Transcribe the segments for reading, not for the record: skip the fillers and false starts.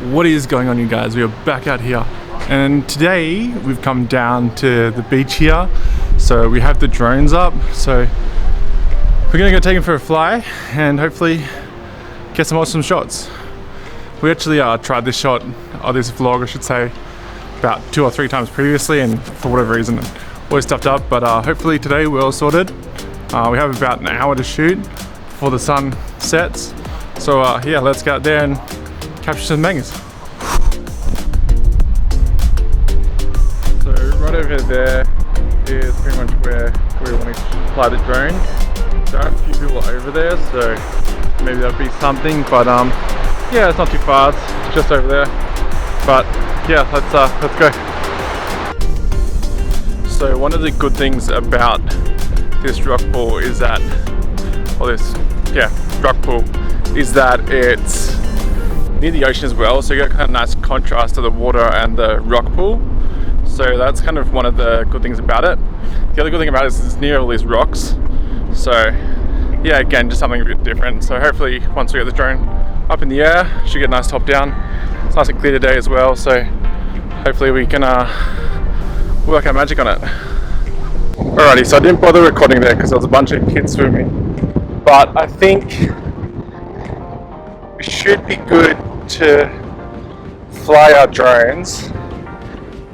What is going on, you guys? We are back out here, and today we've come down to the beach here. So we have the drones up, so we're gonna go take them for a fly and hopefully get some awesome shots. We actually tried this shot, or this vlog I should say, about 2 or 3 times previously, and for whatever reason it always stuffed up, but hopefully today we're all sorted. We have about an hour to shoot before the sun sets, so yeah, let's get out there and capture some mangas. So right over there is pretty much where we want to fly the drone. There are a few people over there, so maybe that'll be something, but yeah, it's not too far, it's just over there. But yeah, let's go. So one of the good things about this rock pool is that, rock pool, is that it's near the ocean as well, so you get kind of nice contrast to the water and the rock pool. So that's kind of one of the good things about it. The other good thing about it is it's near all these rocks. So yeah, again, just something a bit different. So hopefully once we get the drone up in the air, should get a nice top down. It's nice and clear today as well, so hopefully we can work our magic on it. Alrighty, so I didn't bother recording there because there was a bunch of kids swimming, but I think we should be good to fly our drones.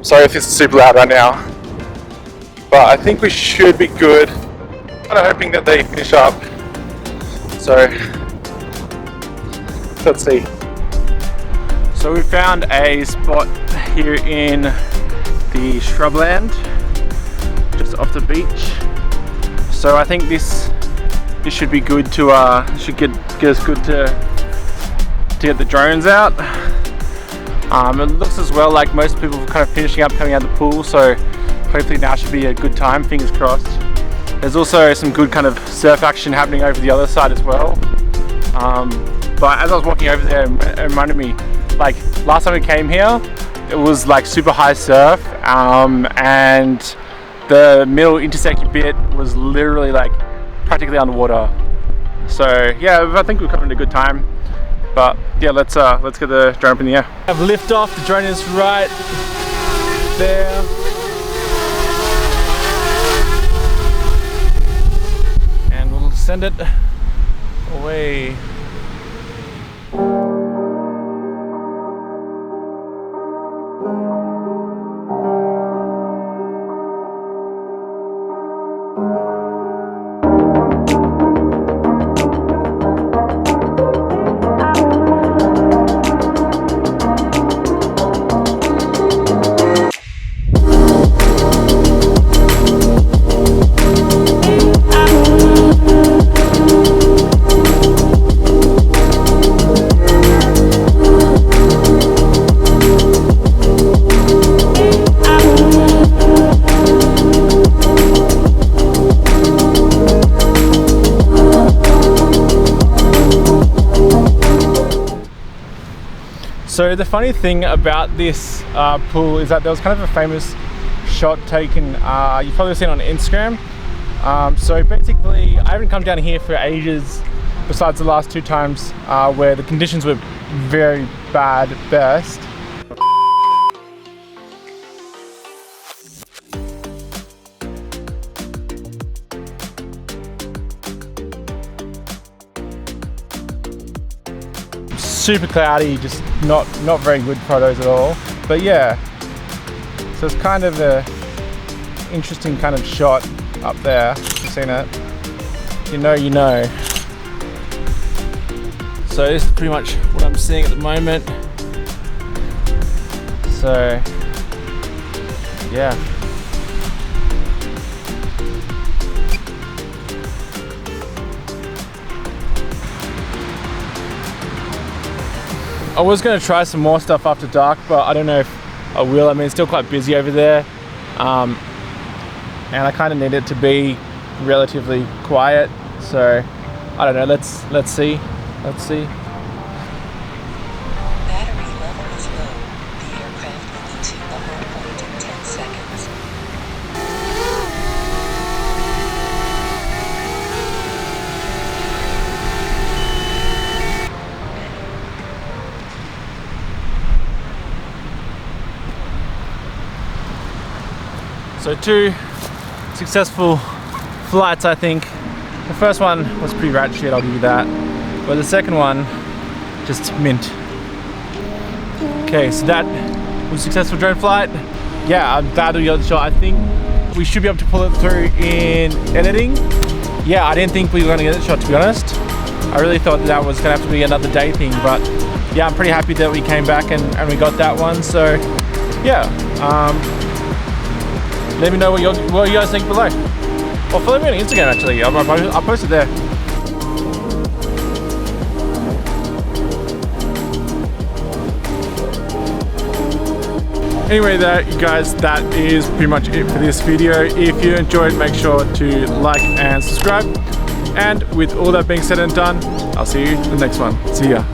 Sorry if this is super loud right now, but I think we should be good. Kind of hoping that they finish up. So let's see. So we found a spot here in the shrubland, just off the beach. So I think this should be good to should get us good to get the drones out. It looks as well like most people are kind of finishing up coming out of the pool, so hopefully now should be a good time, fingers crossed. There's also some good kind of surf action happening over the other side as well. But as I was walking over there, it reminded me, like last time we came here, it was like super high surf, and the middle intersecting bit was literally like practically underwater. So yeah, I think we're coming at a good time. But yeah, let's get the drone up in the air. I have lift off, the drone is right there. And we'll send it away. So the funny thing about this pool is that there was kind of a famous shot taken, you've probably seen on Instagram. So basically, I haven't come down here for ages, besides the last 2 times where the conditions were very bad at best. Super cloudy, just not very good photos at all. But yeah, so it's kind of a interesting kind of shot up there. You've seen it, you know. So this is pretty much what I'm seeing at the moment. So yeah. I was going to try some more stuff after dark, but I don't know if I will. I mean, it's still quite busy over there, and I kind of need it to be relatively quiet. So I don't know. Let's see. Battery level is low. The aircraft will be to a home point in 10 seconds. So 2 successful flights, I think. The first one was pretty rat shit, I'll give you that. But the second one, just mint. Okay, so that was a successful drone flight. Yeah, I'm glad we got the shot. I think we should be able to pull it through in editing. Yeah, I didn't think we were gonna get the shot, to be honest. I really thought that was gonna have to be another day thing, but yeah, I'm pretty happy that we came back and we got that one. So yeah, let me know what you guys think below. Or follow me on Instagram actually, I'll post it there. Anyway there, you guys, that is pretty much it for this video. If you enjoyed, make sure to like and subscribe. And with all that being said and done, I'll see you in the next one. See ya.